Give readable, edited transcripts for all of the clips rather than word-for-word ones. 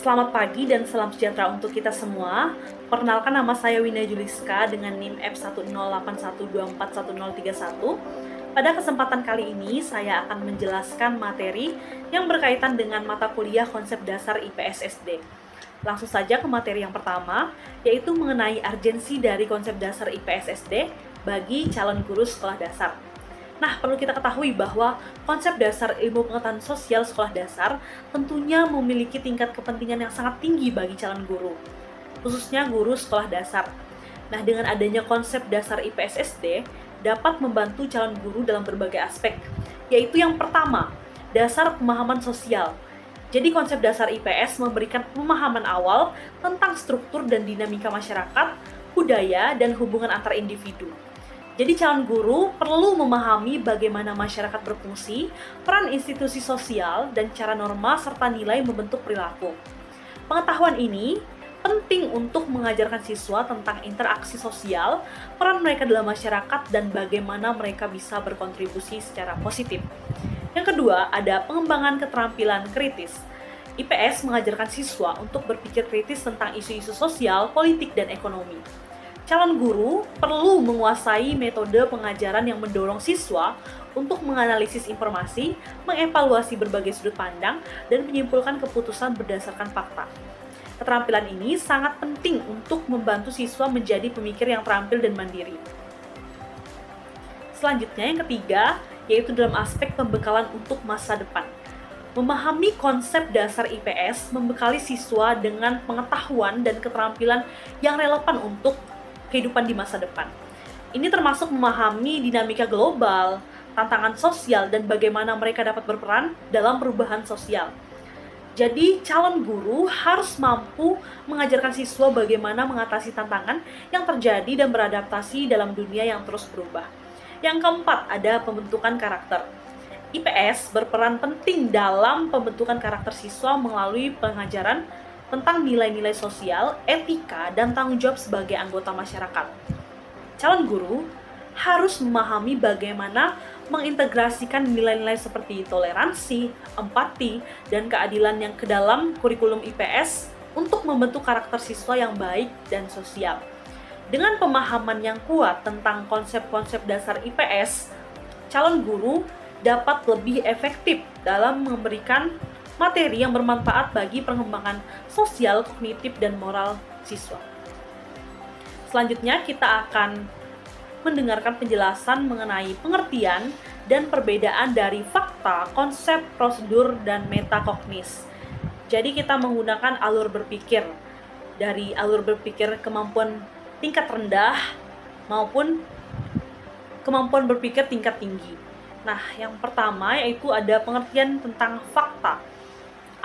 Selamat pagi dan salam sejahtera untuk kita semua. Perkenalkan, nama saya Wina Juliska dengan NIM F1081241031. Pada kesempatan kali ini, saya akan menjelaskan materi yang berkaitan dengan mata kuliah konsep dasar IPS SD. Langsung saja ke materi yang pertama, yaitu mengenai urgensi dari konsep dasar IPS SD bagi calon guru sekolah dasar. Nah, perlu kita ketahui bahwa konsep dasar ilmu pengetahuan sosial sekolah dasar tentunya memiliki tingkat kepentingan yang sangat tinggi bagi calon guru, khususnya guru sekolah dasar. Nah, dengan adanya konsep dasar IPS SD, dapat membantu calon guru dalam berbagai aspek, yaitu yang pertama, dasar pemahaman sosial. Jadi konsep dasar IPS memberikan pemahaman awal tentang struktur dan dinamika masyarakat, budaya, dan hubungan antar individu. Jadi calon guru perlu memahami bagaimana masyarakat berfungsi, peran institusi sosial, dan cara norma serta nilai membentuk perilaku. Pengetahuan ini penting untuk mengajarkan siswa tentang interaksi sosial, peran mereka dalam masyarakat, dan bagaimana mereka bisa berkontribusi secara positif. Yang kedua, ada pengembangan keterampilan kritis. IPS mengajarkan siswa untuk berpikir kritis tentang isu-isu sosial, politik, dan ekonomi. Calon guru perlu menguasai metode pengajaran yang mendorong siswa untuk menganalisis informasi, mengevaluasi berbagai sudut pandang, dan menyimpulkan keputusan berdasarkan fakta. Keterampilan ini sangat penting untuk membantu siswa menjadi pemikir yang terampil dan mandiri. Selanjutnya, yang ketiga, yaitu dalam aspek pembekalan untuk masa depan. Memahami konsep dasar IPS membekali siswa dengan pengetahuan dan keterampilan yang relevan untuk kehidupan di masa depan. Ini termasuk memahami dinamika global, tantangan sosial, dan bagaimana mereka dapat berperan dalam perubahan sosial. Jadi, calon guru harus mampu mengajarkan siswa bagaimana mengatasi tantangan yang terjadi dan beradaptasi dalam dunia yang terus berubah. Yang keempat, ada pembentukan karakter. IPS berperan penting dalam pembentukan karakter siswa melalui pengajaran tentang nilai-nilai sosial, etika, dan tanggung jawab sebagai anggota masyarakat. Calon guru harus memahami bagaimana mengintegrasikan nilai-nilai seperti toleransi, empati, dan keadilan yang ke dalam kurikulum IPS untuk membentuk karakter siswa yang baik dan sosial. Dengan pemahaman yang kuat tentang konsep-konsep dasar IPS, calon guru dapat lebih efektif dalam memberikan materi yang bermanfaat bagi pengembangan sosial, kognitif, dan moral siswa. Selanjutnya, kita akan mendengarkan penjelasan mengenai pengertian dan perbedaan dari fakta, konsep, prosedur, dan metakognis. Jadi, kita menggunakan alur berpikir. Dari alur berpikir kemampuan tingkat rendah maupun kemampuan berpikir tingkat tinggi. Nah, yang pertama yaitu ada pengertian tentang fakta.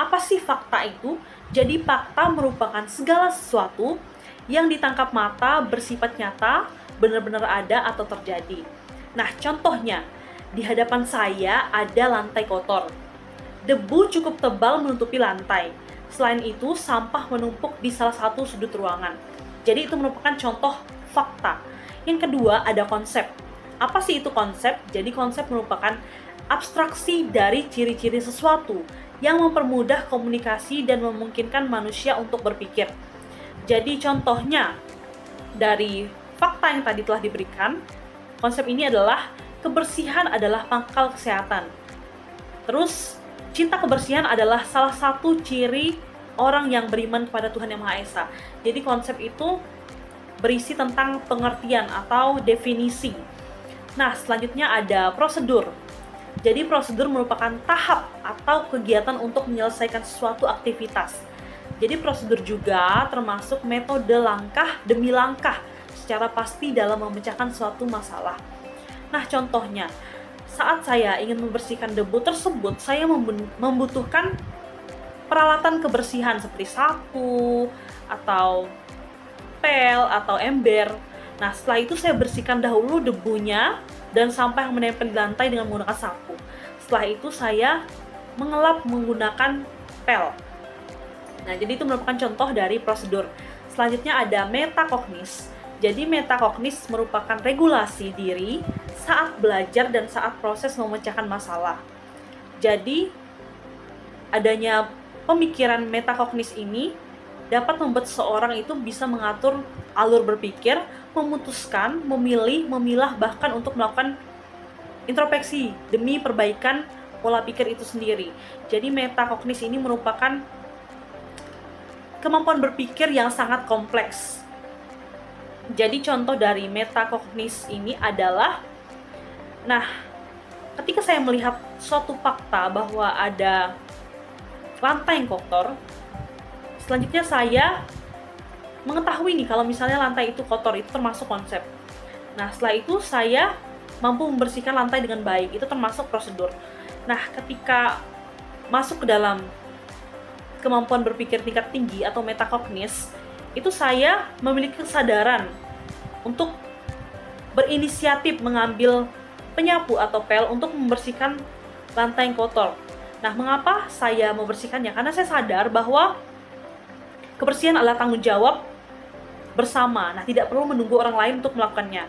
Apa sih fakta itu? Jadi fakta merupakan segala sesuatu yang ditangkap mata bersifat nyata, benar-benar ada atau terjadi. Nah, contohnya, di hadapan saya ada lantai kotor. Debu cukup tebal menutupi lantai. Selain itu, sampah menumpuk di salah satu sudut ruangan. Jadi itu merupakan contoh fakta. Yang kedua, ada konsep. Apa sih itu konsep? Jadi konsep merupakan abstraksi dari ciri-ciri sesuatu yang mempermudah komunikasi dan memungkinkan manusia untuk berpikir. Jadi contohnya dari fakta yang tadi telah diberikan, konsep ini adalah kebersihan adalah pangkal kesehatan. Terus, cinta kebersihan adalah salah satu ciri orang yang beriman kepada Tuhan Yang Maha Esa. Jadi konsep itu berisi tentang pengertian atau definisi. Nah, selanjutnya ada prosedur. Jadi prosedur merupakan tahap atau kegiatan untuk menyelesaikan suatu aktivitas. Jadi prosedur juga termasuk metode langkah demi langkah secara pasti dalam memecahkan suatu masalah. Nah, contohnya, saat saya ingin membersihkan debu tersebut, saya membutuhkan peralatan kebersihan seperti sapu, atau pel, atau ember. Nah, setelah itu saya bersihkan dahulu debunya dan sampah yang menempel di lantai dengan menggunakan sapu. Setelah itu saya mengelap menggunakan pel. Nah, jadi itu merupakan contoh dari prosedur. Selanjutnya ada metakognis. Jadi metakognis merupakan regulasi diri saat belajar dan saat proses memecahkan masalah. Jadi adanya pemikiran metakognis ini dapat membuat seseorang itu bisa mengatur alur berpikir, memutuskan, memilih, memilah, bahkan untuk melakukan introspeksi demi perbaikan pola pikir itu sendiri. Jadi metakognis ini merupakan kemampuan berpikir yang sangat kompleks. Jadi contoh dari metakognis ini adalah, ketika saya melihat suatu fakta bahwa ada lantai yang kotor, selanjutnya saya mengetahui nih kalau misalnya lantai itu kotor, itu termasuk konsep. Nah, setelah itu saya mampu membersihkan lantai dengan baik, itu termasuk prosedur. Nah, ketika masuk ke dalam kemampuan berpikir tingkat tinggi atau metakognis, itu saya memiliki kesadaran untuk berinisiatif mengambil penyapu atau pel untuk membersihkan lantai yang kotor. Nah, mengapa saya membersihkannya? Karena saya sadar bahwa kebersihan adalah tanggung jawab bersama. Nah, tidak perlu menunggu orang lain untuk melakukannya.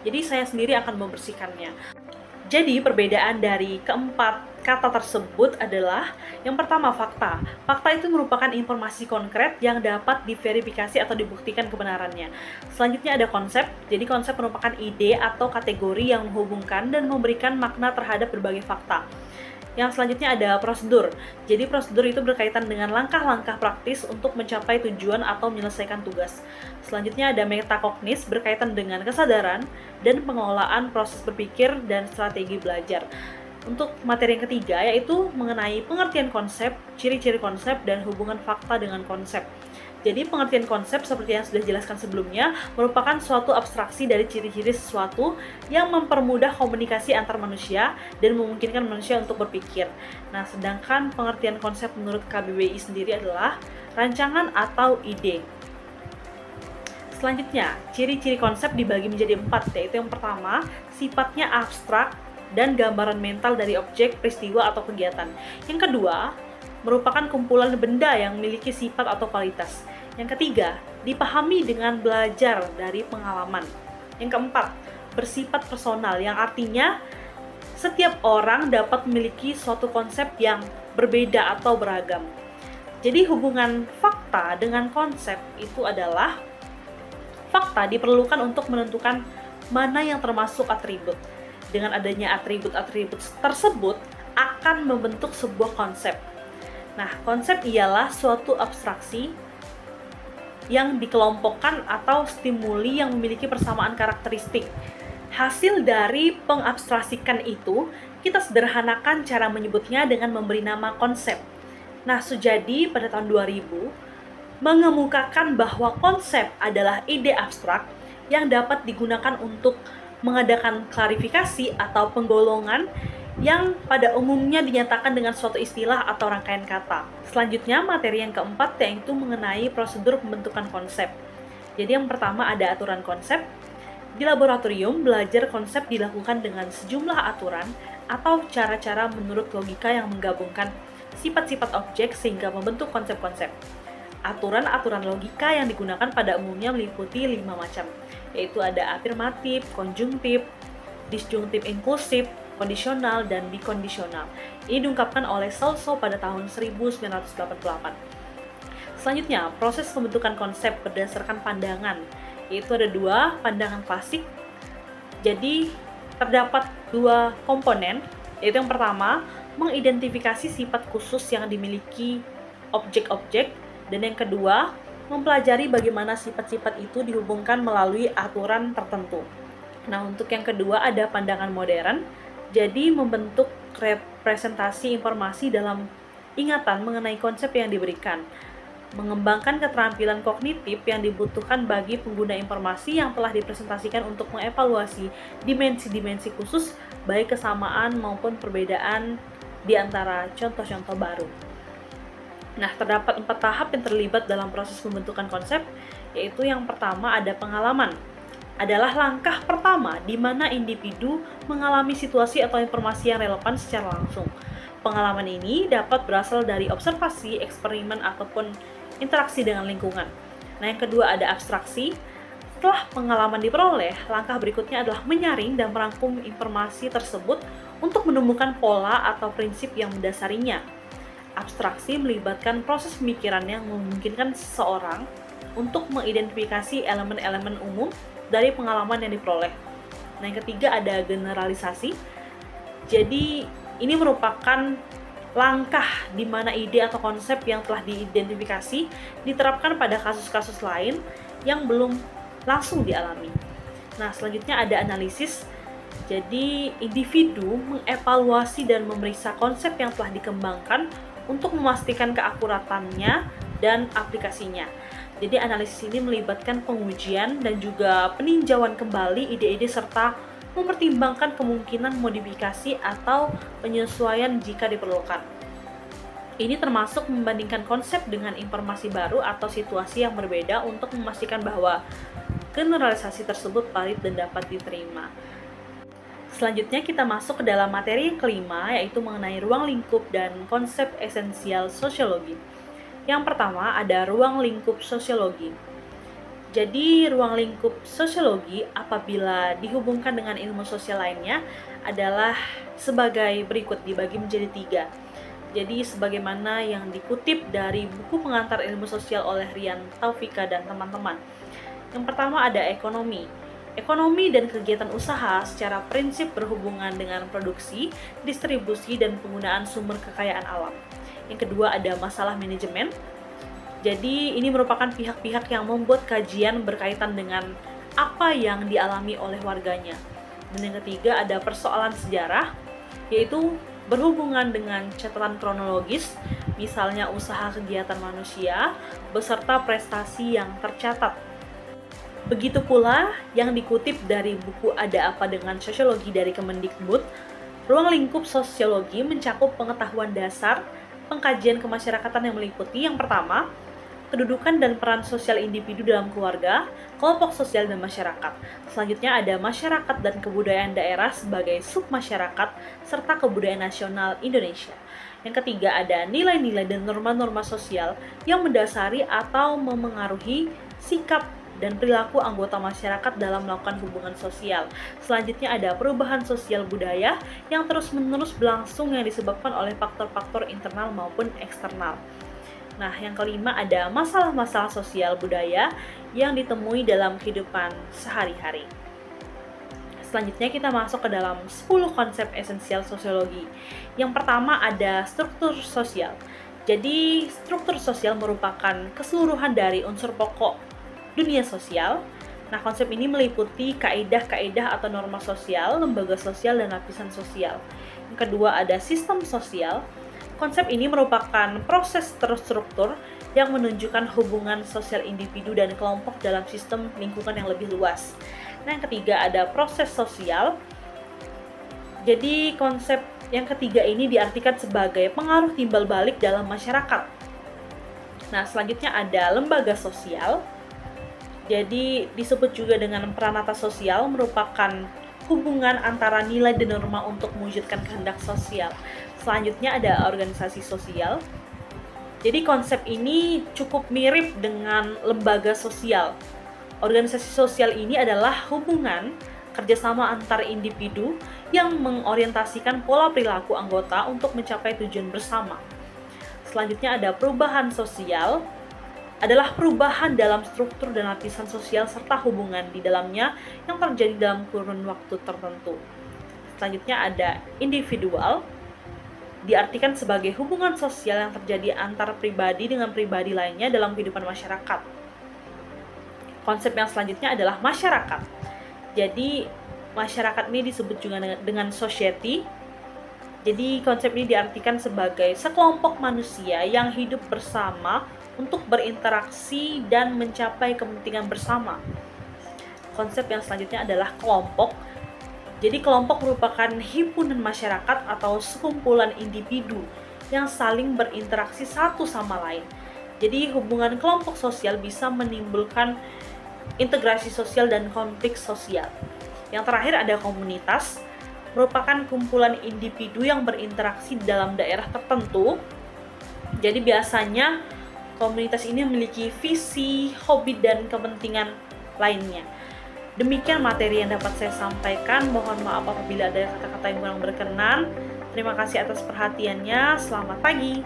Jadi saya sendiri akan membersihkannya. Jadi perbedaan dari keempat kata tersebut adalah, yang pertama, fakta. Fakta itu merupakan informasi konkret yang dapat diverifikasi atau dibuktikan kebenarannya. Selanjutnya ada konsep. Jadi konsep merupakan ide atau kategori yang menghubungkan dan memberikan makna terhadap berbagai fakta. Yang selanjutnya ada prosedur. Jadi prosedur itu berkaitan dengan langkah-langkah praktis untuk mencapai tujuan atau menyelesaikan tugas. Selanjutnya ada metakognis, berkaitan dengan kesadaran dan pengelolaan proses berpikir dan strategi belajar. Untuk materi yang ketiga yaitu mengenai pengertian konsep, ciri-ciri konsep, dan hubungan fakta dengan konsep. Jadi pengertian konsep seperti yang sudah dijelaskan sebelumnya merupakan suatu abstraksi dari ciri-ciri sesuatu yang mempermudah komunikasi antar manusia dan memungkinkan manusia untuk berpikir. Nah, sedangkan pengertian konsep menurut KBBI sendiri adalah rancangan atau ide. Selanjutnya, ciri-ciri konsep dibagi menjadi 4, yaitu yang pertama, sifatnya abstrak dan gambaran mental dari objek, peristiwa, atau kegiatan. Yang kedua, merupakan kumpulan benda yang memiliki sifat atau kualitas. Yang ketiga, dipahami dengan belajar dari pengalaman. Yang keempat, bersifat personal, yang artinya setiap orang dapat memiliki suatu konsep yang berbeda atau beragam. Jadi hubungan fakta dengan konsep itu adalah, fakta diperlukan untuk menentukan mana yang termasuk atribut. Dengan adanya atribut-atribut tersebut akan membentuk sebuah konsep. Nah, konsep ialah suatu abstraksi yang dikelompokkan atau stimuli yang memiliki persamaan karakteristik. Hasil dari pengabstraksikan itu, kita sederhanakan cara menyebutnya dengan memberi nama konsep. Nah, Sujadi pada tahun 2000 mengemukakan bahwa konsep adalah ide abstrak yang dapat digunakan untuk mengadakan klarifikasi atau penggolongan yang pada umumnya dinyatakan dengan suatu istilah atau rangkaian kata. Selanjutnya, materi yang keempat yaitu mengenai prosedur pembentukan konsep. Jadi yang pertama ada aturan konsep. Di laboratorium, belajar konsep dilakukan dengan sejumlah aturan atau cara-cara menurut logika yang menggabungkan sifat-sifat objek sehingga membentuk konsep-konsep. Aturan-aturan logika yang digunakan pada umumnya meliputi 5 macam, yaitu ada afirmatif, konjungtif, disjungtif inklusif, kondisional, dan bikondisional. Ini diungkapkan oleh Celso pada tahun 1988. Selanjutnya, proses pembentukan konsep berdasarkan pandangan, yaitu ada 2, pandangan klasik. Jadi, terdapat 2 komponen, yaitu yang pertama, mengidentifikasi sifat khusus yang dimiliki objek-objek, dan yang kedua, mempelajari bagaimana sifat-sifat itu dihubungkan melalui aturan tertentu. Nah, untuk yang kedua ada pandangan modern. Jadi membentuk representasi informasi dalam ingatan mengenai konsep yang diberikan, mengembangkan keterampilan kognitif yang dibutuhkan bagi pengguna informasi yang telah dipresentasikan untuk mengevaluasi dimensi-dimensi khusus, baik kesamaan maupun perbedaan di antara contoh-contoh baru. Nah, terdapat 4 tahap yang terlibat dalam proses pembentukan konsep, yaitu yang pertama ada pengalaman. Adalah langkah pertama di mana individu mengalami situasi atau informasi yang relevan secara langsung. Pengalaman ini dapat berasal dari observasi, eksperimen, ataupun interaksi dengan lingkungan. Nah, yang kedua ada abstraksi. Setelah pengalaman diperoleh, langkah berikutnya adalah menyaring dan merangkum informasi tersebut untuk menemukan pola atau prinsip yang mendasarinya. Abstraksi melibatkan proses pemikiran yang memungkinkan seseorang untuk mengidentifikasi elemen-elemen umum dari pengalaman yang diperoleh. Nah, yang ketiga ada generalisasi. Jadi, ini merupakan langkah di mana ide atau konsep yang telah diidentifikasi diterapkan pada kasus-kasus lain yang belum langsung dialami. Nah, selanjutnya ada analisis. Jadi, individu mengevaluasi dan memeriksa konsep yang telah dikembangkan untuk memastikan keakuratannya dan aplikasinya. Jadi, analisis ini melibatkan pengujian dan juga peninjauan kembali ide-ide serta mempertimbangkan kemungkinan modifikasi atau penyesuaian jika diperlukan. Ini termasuk membandingkan konsep dengan informasi baru atau situasi yang berbeda untuk memastikan bahwa generalisasi tersebut valid dan dapat diterima. Selanjutnya kita masuk ke dalam materi yang kelima, yaitu mengenai ruang lingkup dan konsep esensial sosiologi. Yang pertama ada ruang lingkup sosiologi. Jadi ruang lingkup sosiologi apabila dihubungkan dengan ilmu sosial lainnya adalah sebagai berikut, dibagi menjadi 3. Jadi sebagaimana yang dikutip dari buku pengantar ilmu sosial oleh Rian Taufika dan teman-teman. Yang pertama ada ekonomi. Ekonomi dan kegiatan usaha secara prinsip berhubungan dengan produksi, distribusi, dan penggunaan sumber kekayaan alam. Yang kedua ada masalah manajemen. Jadi ini merupakan pihak-pihak yang membuat kajian berkaitan dengan apa yang dialami oleh warganya. Dan yang ketiga ada persoalan sejarah, yaitu berhubungan dengan catatan kronologis, misalnya usaha kegiatan manusia, beserta prestasi yang tercatat. Begitu pula yang dikutip dari buku Ada Apa Dengan Sosiologi dari Kemendikbud, ruang lingkup sosiologi mencakup pengetahuan dasar, pengkajian kemasyarakatan yang meliputi yang pertama, kedudukan dan peran sosial individu dalam keluarga, kelompok sosial dan masyarakat. Selanjutnya ada masyarakat dan kebudayaan daerah sebagai submasyarakat, serta kebudayaan nasional Indonesia. Yang ketiga ada nilai-nilai dan norma-norma sosial yang mendasari atau memengaruhi sikap dan perilaku anggota masyarakat dalam melakukan hubungan sosial. Selanjutnya ada perubahan sosial budaya yang terus-menerus berlangsung yang disebabkan oleh faktor-faktor internal maupun eksternal. Nah, yang kelima ada masalah-masalah sosial budaya yang ditemui dalam kehidupan sehari-hari. Selanjutnya kita masuk ke dalam 10 konsep esensial sosiologi. Yang pertama ada struktur sosial. Jadi, struktur sosial merupakan keseluruhan dari unsur pokok dunia sosial. Nah, konsep ini meliputi kaidah-kaidah atau norma sosial, lembaga sosial, dan lapisan sosial. Yang kedua ada sistem sosial. Konsep ini merupakan proses terstruktur yang menunjukkan hubungan sosial individu dan kelompok dalam sistem lingkungan yang lebih luas. Nah, yang ketiga ada proses sosial. Jadi, konsep yang ketiga ini diartikan sebagai pengaruh timbal balik dalam masyarakat. Nah, selanjutnya ada lembaga sosial. Jadi disebut juga dengan peranata sosial, merupakan hubungan antara nilai dan norma untuk mewujudkan kehendak sosial. Selanjutnya ada organisasi sosial. Jadi konsep ini cukup mirip dengan lembaga sosial. Organisasi sosial ini adalah hubungan kerjasama antar individu yang mengorientasikan pola perilaku anggota untuk mencapai tujuan bersama. Selanjutnya ada perubahan sosial, adalah perubahan dalam struktur dan lapisan sosial serta hubungan di dalamnya yang terjadi dalam kurun waktu tertentu. Selanjutnya ada individual, diartikan sebagai hubungan sosial yang terjadi antar pribadi dengan pribadi lainnya dalam kehidupan masyarakat. Konsep yang selanjutnya adalah masyarakat. Jadi masyarakat ini disebut juga dengan society. Jadi konsep ini diartikan sebagai sekelompok manusia yang hidup bersama untuk berinteraksi dan mencapai kepentingan bersama. Konsep yang selanjutnya adalah kelompok. Jadi kelompok merupakan himpunan masyarakat atau sekumpulan individu yang saling berinteraksi satu sama lain. Jadi hubungan kelompok sosial bisa menimbulkan integrasi sosial dan konflik sosial. Yang terakhir ada komunitas, merupakan kumpulan individu yang berinteraksi dalam daerah tertentu. Jadi biasanya komunitas ini memiliki visi, hobi, dan kepentingan lainnya. Demikian materi yang dapat saya sampaikan. Mohon maaf apabila ada kata-kata yang kurang berkenan. Terima kasih atas perhatiannya. Selamat pagi.